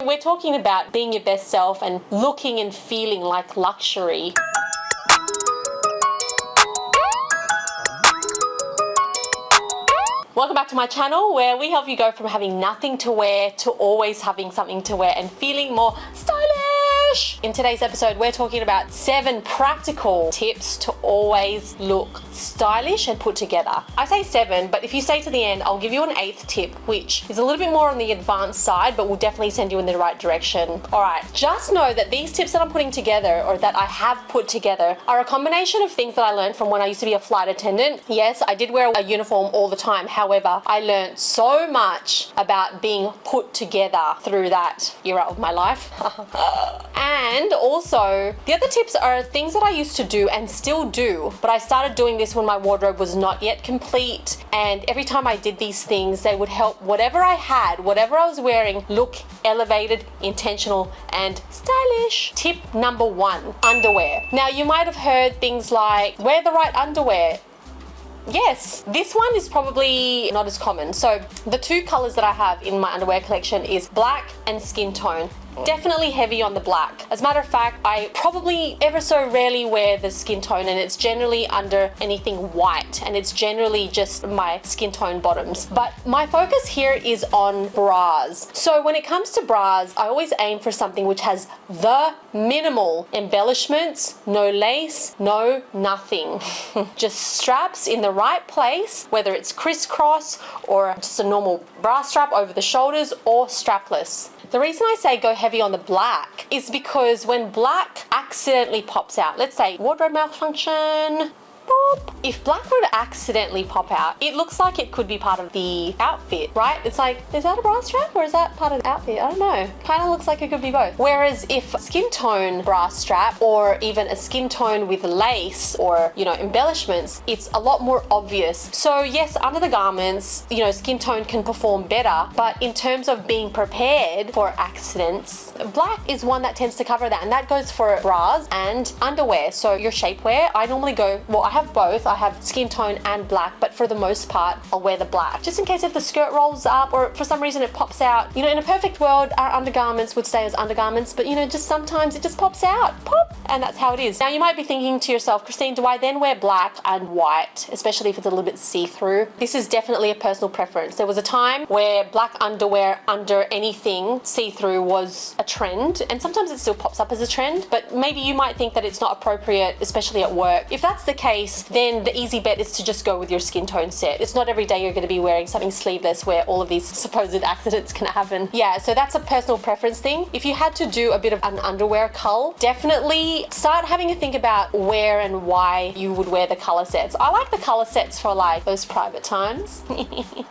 we're talking about being your best self and looking and feeling like luxury. Welcome back to my channel where we help you go from having nothing to wear to always having something to wear and feeling more stylish. In today's episode, we're talking about 7 practical tips to always look stylish and put together. I say 7, but if you stay to the end, I'll give you an 8th tip, which is a little bit more on the advanced side, but will definitely send you in the right direction. All right, just know that these tips that I'm putting together, or that I have put together, are a combination of things that I learned from when I used to be a flight attendant. Yes, I did wear a uniform all the time. However, I learned so much about being put together through that era of my life. And also, the other tips are things that I used to do and still do, but I started doing this when my wardrobe was not yet complete. And every time I did these things, they would help whatever I had, whatever I was wearing, look elevated, intentional, and stylish. Tip number 1, underwear. Now, you might have heard things like, wear the right underwear. Yes, this one is probably not as common. So the 2 colors that I have in my underwear collection is black and skin tone. Definitely heavy on the black. As a matter of fact, I probably ever so rarely wear the skin tone, and it's generally under anything white, and it's generally just my skin tone bottoms. But my focus here is on bras. So when it comes to bras, I always aim for something which has the minimal embellishments, no lace, no nothing. Just straps in the right place, whether it's crisscross or just a normal bra strap over the shoulders or strapless. The reason I say go heavy on the black is because when black accidentally pops out, let's say wardrobe malfunction, boop. If black were to accidentally pop out, it looks like it could be part of the outfit, right? It's like, is that a bra strap or is that part of the outfit? I don't know. Kind of looks like it could be both. Whereas if a skin tone bra strap or even a skin tone with lace or, embellishments, it's a lot more obvious. So yes, under the garments, skin tone can perform better, but in terms of being prepared for accidents, black is one that tends to cover that, and that goes for bras and underwear. So your shapewear, I normally go, well, I have both. I have skin tone and black, but for the most part, I'll wear the black. Just in case if the skirt rolls up or for some reason it pops out. In a perfect world, our undergarments would stay as undergarments, but just sometimes it just pops out. Pop! And that's how it is. Now you might be thinking to yourself, Kristine, do I then wear black and white, especially if it's a little bit see-through? This is definitely a personal preference. There was a time where black underwear under anything see-through was a trend, and sometimes it still pops up as a trend, but maybe you might think that it's not appropriate, especially at work. If that's the case, then the easy bet is to just go with your skin tone set. It's not every day you're going to be wearing something sleeveless where all of these supposed accidents can happen. Yeah, so that's a personal preference thing. If you had to do a bit of an underwear cull, definitely start having a think about where and why you would wear the color sets. I like the color sets for like those private times.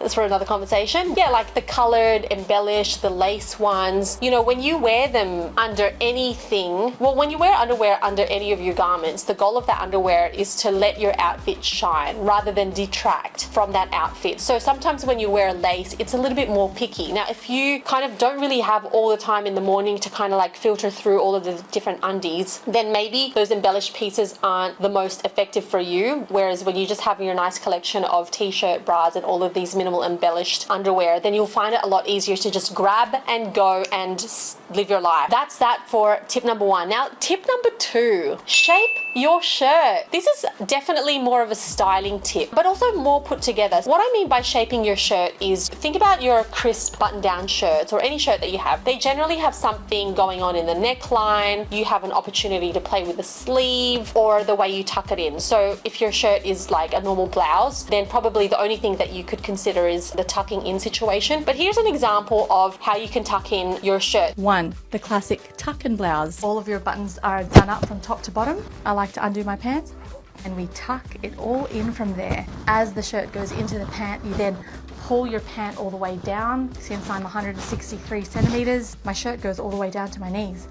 That's for another conversation. Yeah, like the colored, embellished, the lace ones. When you wear them under anything, well, when you wear underwear under any of your garments, the goal of that underwear is to let your outfit shine rather than detract from that outfit. So sometimes when you wear a lace, it's a little bit more picky. Now, if you kind of don't really have all the time in the morning to kind of like filter through all of the different undies, then maybe those embellished pieces aren't the most effective for you. Whereas when you just have your nice collection of t-shirt, bras, and all of these minimal embellished underwear, then you'll find it a lot easier to just grab and go and live your life. That's that for tip number 1. Now, tip number 2, shape your shirt. This is definitely more of a styling tip, but also more put together. What I mean by shaping your shirt is think about your crisp button-down shirts or any shirt that you have. They generally have something going on in the neckline. You have an opportunity to play with the sleeve or the way you tuck it in. So if your shirt is like a normal blouse, then probably the only thing that you could consider is the tucking in situation. But here's an example of how you can tuck in your shirt. 1, the classic tuck and blouse. All of your buttons are done up from top to bottom. I like to undo my pants and we tuck it all in from there. As the shirt goes into the pant, you then pull your pant all the way down. Since I'm 163 centimeters, my shirt goes all the way down to my knees.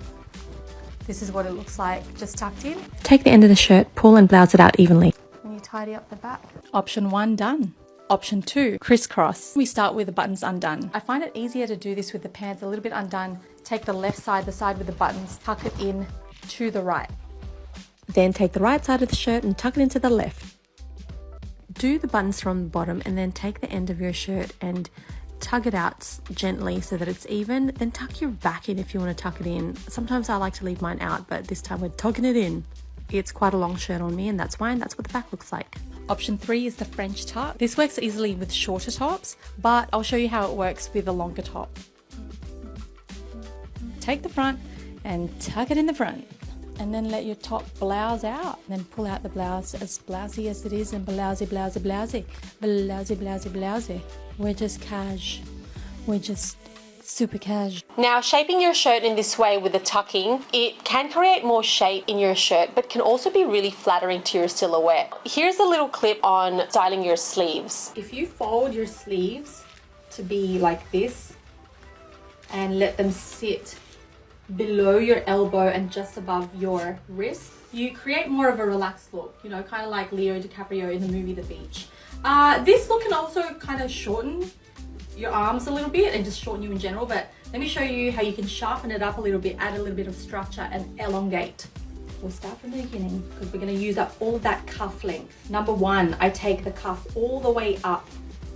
This is what it looks like just tucked in. Take the end of the shirt, pull and blouse it out evenly. And you tidy up the back. Option 1 done. Option 2, crisscross. We start with the buttons undone. I find it easier to do this with the pants a little bit undone. Take the left side, the side with the buttons, tuck it in to the right. Then take the right side of the shirt and tuck it into the left. Do the buttons from the bottom and then take the end of your shirt and tug it out gently so that it's even, then tuck your back in if you want to tuck it in. Sometimes I like to leave mine out, but this time we're tucking it in. It's quite a long shirt on me and that's fine. That's what the back looks like. Option 3 is the French tuck. This works easily with shorter tops, but I'll show you how it works with a longer top. Take the front and tuck it in the front, and then let your top blouse out. And then pull out the blouse as blousy as it is, and blousy, blousy, blousy, blousy, blousy, blousy. We're just cash. We're just super cash. Now, shaping your shirt in this way with the tucking, it can create more shape in your shirt, but can also be really flattering to your silhouette. Here's a little clip on styling your sleeves. If you fold your sleeves to be like this and let them sit below your elbow and just above your wrist, you create more of a relaxed look, you know, kind of like Leo DiCaprio in the movie The Beach. This look can also kind of shorten your arms a little bit and just shorten you in general, but let me show you how you can sharpen it up a little bit, add a little bit of structure and elongate. We'll start from the beginning because we're going to use up all of that cuff length. Number 1, I take the cuff all the way up,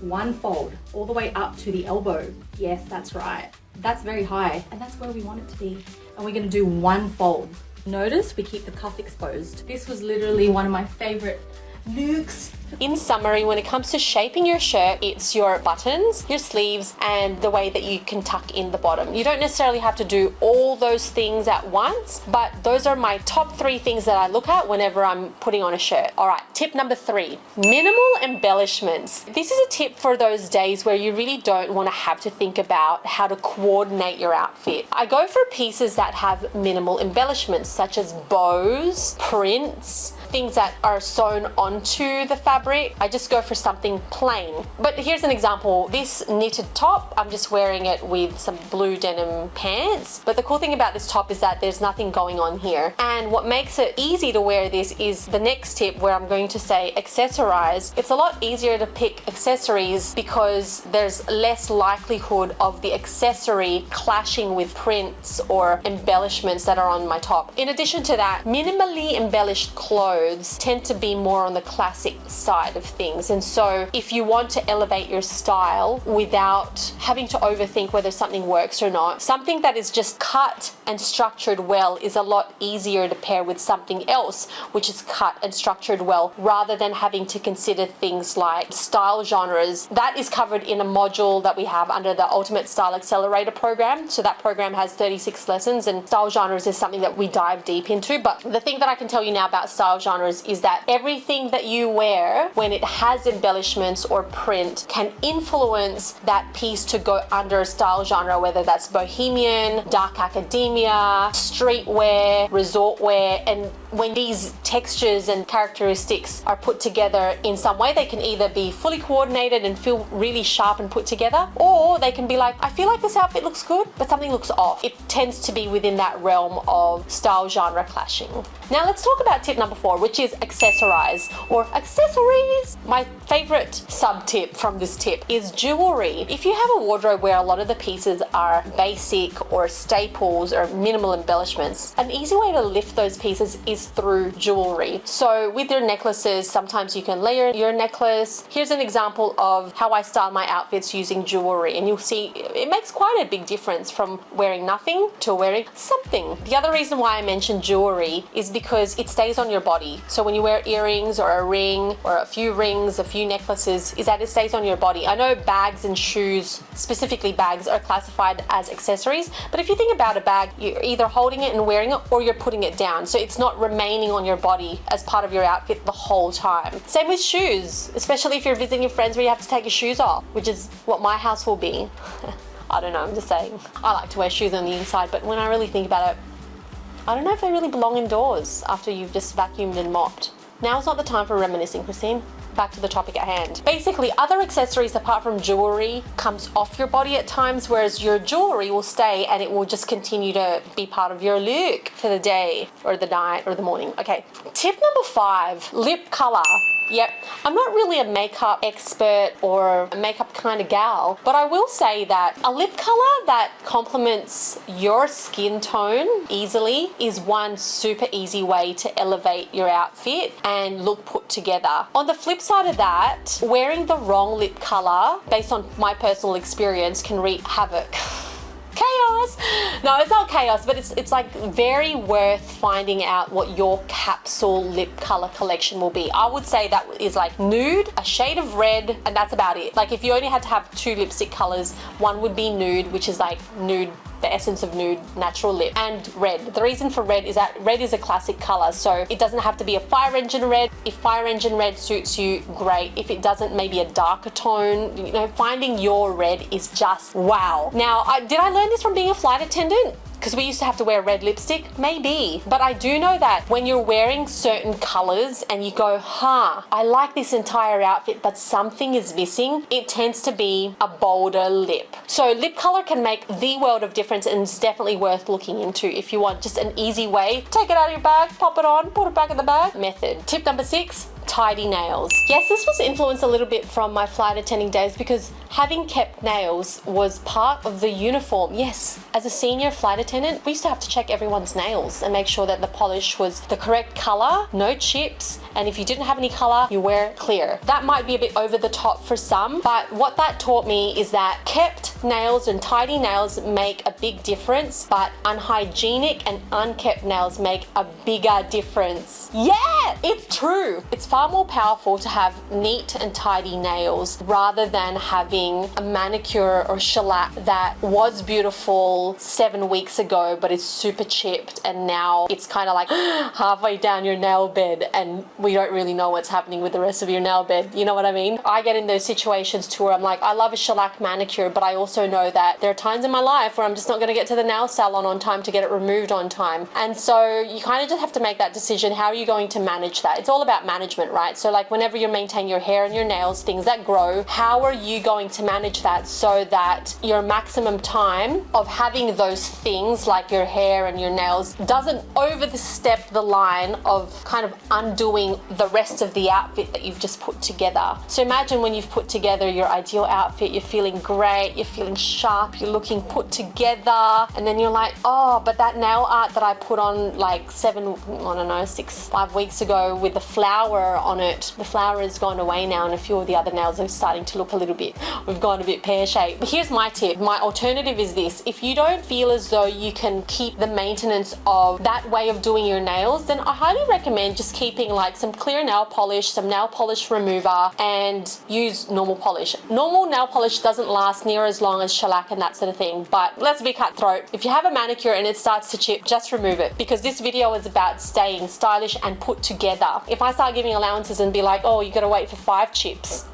one fold, all the way up to the elbow. Yes, that's right. That's very high and that's where we want it to be. And we're going to do one fold. Notice we keep the cuff exposed. This was literally one of my favorite looks. In summary, when it comes to shaping your shirt, it's your buttons, your sleeves, and the way that you can tuck in the bottom. You don't necessarily have to do all those things at once, but those are my top 3 things that I look at whenever I'm putting on a shirt. All right, tip number 3, minimal embellishments. This is a tip for those days where you really don't want to have to think about how to coordinate your outfit. I go for pieces that have minimal embellishments, such as bows, prints, things that are sewn onto the fabric. I just go for something plain. But here's an example. This knitted top, I'm just wearing it with some blue denim pants. But the cool thing about this top is that there's nothing going on here. And what makes it easy to wear this is the next tip, where I'm going to say accessorize. It's a lot easier to pick accessories because there's less likelihood of the accessory clashing with prints or embellishments that are on my top. In addition to that, minimally embellished clothes tend to be more on the classic side of things, and so if you want to elevate your style without having to overthink whether something works or not, something that is just cut and structured well is a lot easier to pair with something else which is cut and structured well, rather than having to consider things like style genres. That is covered in a module that we have under the Ultimate Style Accelerator program. So that program has 36 lessons, and style genres is something that we dive deep into. But the thing that I can tell you now about style genres is that everything that you wear, when it has embellishments or print, can influence that piece to go under a style genre, whether that's bohemian, dark academia, streetwear, resort wear. And when these textures and characteristics are put together in some way, they can either be fully coordinated and feel really sharp and put together, or they can be like, I feel like this outfit looks good, but something looks off. It tends to be within that realm of style genre clashing. Now let's talk about tip number 4, which is accessorize or accessories. My favorite sub tip from this tip is jewelry. If you have a wardrobe where a lot of the pieces are basic or staples or minimal embellishments, an easy way to lift those pieces is through jewelry. So with your necklaces, sometimes you can layer your necklace. Here's an example of how I style my outfits using jewelry, and you'll see it makes quite a big difference from wearing nothing to wearing something. The other reason why I mentioned jewelry is because it stays on your body. So when you wear earrings or a ring or a few rings, a few necklaces, is that it stays on your body. I know bags and shoes, specifically bags, are classified as accessories, but if you think about a bag, you're either holding it and wearing it, or you're putting it down. So it's not remaining on your body as part of your outfit the whole time. Same with shoes, especially if you're visiting your friends where you have to take your shoes off, which is what my house will be. I don't know, I'm just saying. I like to wear shoes on the inside, but when I really think about it, I don't know if they really belong indoors after you've just vacuumed and mopped. Now is not the time for reminiscing, Kristine. Back to the topic at hand. Basically, other accessories apart from jewelry comes off your body at times, whereas your jewelry will stay and it will just continue to be part of your look for the day or the night or the morning. Okay, tip number 5, lip color. Yep, I'm not really a makeup expert or a makeup kind of gal, but I will say that a lip color that complements your skin tone easily is one super easy way to elevate your outfit and look put together. On the flip side of that, wearing the wrong lip color, based on my personal experience, can wreak havoc. Chaos. No, it's not chaos, but it's like very worth finding out what your capsule lip color collection will be. I would say that is like nude, a shade of red, and that's about it. Like if you only had to have two lipstick colors, one would be nude, which is like nude, the essence of nude, natural lip, and red. The reason for red is that red is a classic color, so it doesn't have to be a fire engine red. If fire engine red suits you, great. If it doesn't, maybe a darker tone. You know, finding your red is just wow. Now, did I learn this from being a flight attendant? Because we used to have to wear red lipstick? Maybe. But I do know that when you're wearing certain colors and you go, I like this entire outfit, but something is missing, it tends to be a bolder lip. So lip color can make the world of difference, and it's definitely worth looking into if you want just an easy way. Take it out of your bag, pop it on, put it back in the bag method. Tip number 6, tidy nails. Yes, this was influenced a little bit from my flight attending days because having kept nails was part of the uniform. Yes, as a senior flight attendant, we used to have to check everyone's nails and make sure that the polish was the correct color, no chips, and if you didn't have any color, you wear it clear. That might be a bit over the top for some, but what that taught me is that kept nails and tidy nails make a big difference, but unhygienic and unkept nails make a bigger difference. Yeah, it's true. It's far more powerful to have neat and tidy nails rather than having a manicure or shellac that was beautiful 7 weeks ago but is super chipped, and now it's kind of like halfway down your nail bed and we don't really know what's happening with the rest of your nail bed. You know what I mean? I get in those situations too where I'm like, I love a shellac manicure, but I also know that there are times in my life where I'm just not going to get to the nail salon on time to get it removed on time. And so you kind of just have to make that decision. How are you going to manage that? It's all about management, right? So like whenever you maintain your hair and your nails, things that grow, how are you going to manage that so that your maximum time of having those things like your hair and your nails doesn't overstep the line of kind of undoing the rest of the outfit that you've just put together. So imagine when you've put together your ideal outfit, you're feeling great, you're feeling sharp, you're looking put together, and then you're like, oh, but that nail art that I put on like 5 weeks ago with the flower on it, the flower has gone away now and a few of the other nails are starting to look a little bit, we've gone a bit pear-shaped. But here's my tip. My alternative is this. If you don't feel as though you can keep the maintenance of that way of doing your nails, then I highly recommend just keeping like some clear nail polish, some nail polish remover, and use normal polish. Normal nail polish doesn't last near as long as shellac and that sort of thing, but let's be cutthroat. If you have a manicure and it starts to chip, just remove it, because this video is about staying stylish and put together. If I start giving allowances and be like, oh, you gotta wait for 5 chips,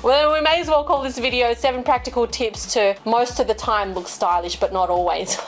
well, we may as well call this video 7 practical tips to most of the time look stylish, but not always.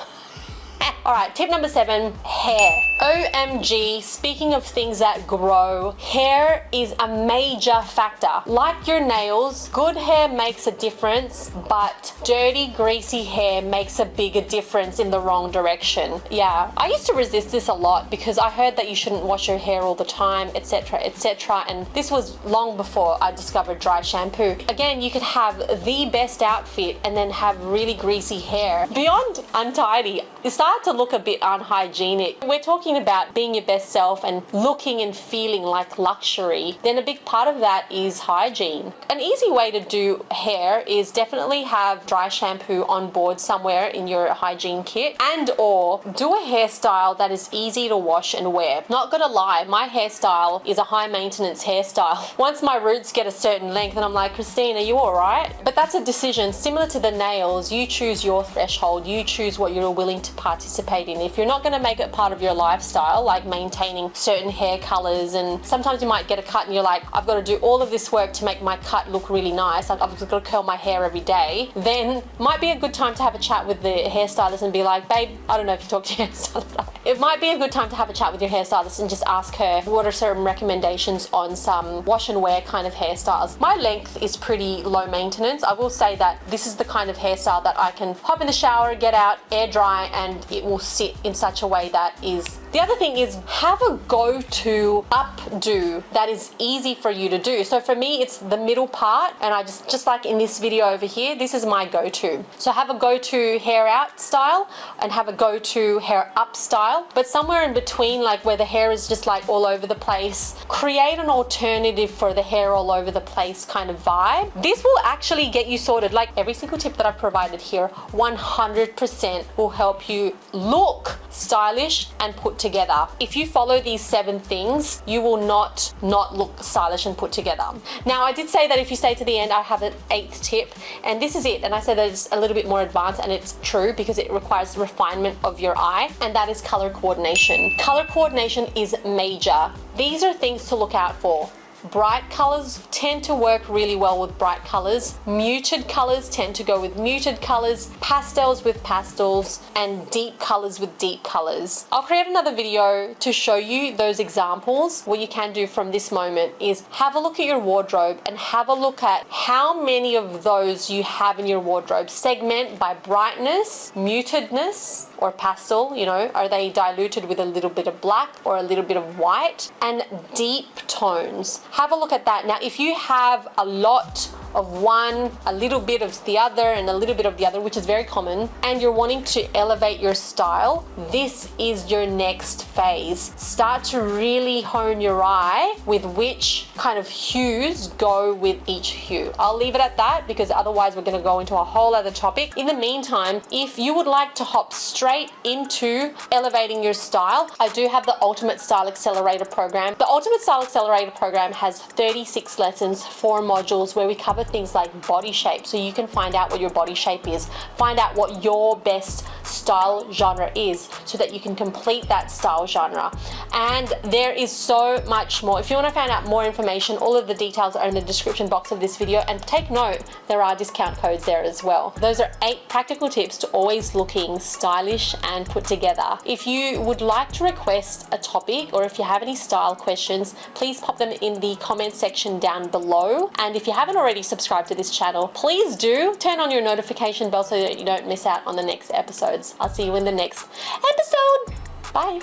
All right, tip number 7, hair. OMG, speaking of things that grow, hair is a major factor. Like your nails, good hair makes a difference, but dirty, greasy hair makes a bigger difference in the wrong direction. Yeah, I used to resist this a lot because I heard that you shouldn't wash your hair all the time, etc., etc., and this was long before I discovered dry shampoo. Again, you could have the best outfit and then have really greasy hair. Beyond untidy, you start to look a bit unhygienic. We're talking about being your best self and looking and feeling like luxury. Then a big part of that is hygiene. An easy way to do hair is definitely have dry shampoo on board somewhere in your hygiene kit, and or do a hairstyle that is easy to wash and wear. Not gonna lie, my hairstyle is a high maintenance hairstyle. Once my roots get a certain length and I'm like, Kristine, are you all right? But that's a decision similar to the nails. You choose your threshold, you choose what you're willing to participate in. If you're not gonna make it part of your lifestyle, like maintaining certain hair colors, and sometimes you might get a cut and you're like, I've got to do all of this work to make my cut look really nice, like I've got to curl my hair every day, then might be a good time to have a chat with the hairstylist and be like, babe, I don't know if you talk to your hairstylist, it might be a good time to have a chat with your hairstylist and just ask her what are some recommendations on some wash and wear kind of hairstyles. My length is pretty low maintenance. I will say that this is the kind of hairstyle that I can hop in the shower, get out, air dry, and it will sit in such a way that is. The other thing is have a go-to updo that is easy for you to do. So for me, it's the middle part, and I just like in this video over here, this is my go-to. So have a go-to hair out style and have a go-to hair up style, but somewhere in between, like where the hair is just like all over the place, create an alternative for the hair all over the place kind of vibe. This will actually get you sorted. Like every single tip that I've provided here, 100% will help you look stylish and put together. If you follow these 7 things, you will not look stylish and put together. Now, I did say that if you stay to the end, I have an 8th tip, and this is it. And I said that it's a little bit more advanced, and it's true because it requires refinement of your eye, and that is color coordination. Color coordination is major. These are things to look out for. Bright colors tend to work really well with bright colors. Muted colors tend to go with muted colors, pastels with pastels, and deep colors with deep colors. I'll create another video to show you those examples. What you can do from this moment is have a look at your wardrobe and have a look at how many of those you have in your wardrobe. Segment by brightness, mutedness, or pastel, you know, are they diluted with a little bit of black or a little bit of white, and deep tones. Have a look at that. Now, if you have a lot of one, a little bit of the other, and a little bit of the other, which is very common, and you're wanting to elevate your style, this is your next phase. Start to really hone your eye with which kind of hues go with each hue. I'll leave it at that because otherwise we're going to go into a whole other topic. In the meantime, if you would like to hop straight into elevating your style, I do have the Ultimate Style Accelerator program. The Ultimate Style Accelerator program has 36 lessons, 4 modules where we cover things like body shape, so you can find out what your body shape is, find out what your best style genre is, so that you can complete that style genre. And there is so much more. If you want to find out more information, all of the details are in the description box of this video, and take note, there are discount codes there as well. Those are 8 practical tips to always looking stylish and put together. If you would like to request a topic, or if you have any style questions, please pop them in the comment section down below. And if you haven't already subscribed to this channel, please do turn on your notification bell so that you don't miss out on the next episodes. I'll see you in the next episode. Bye.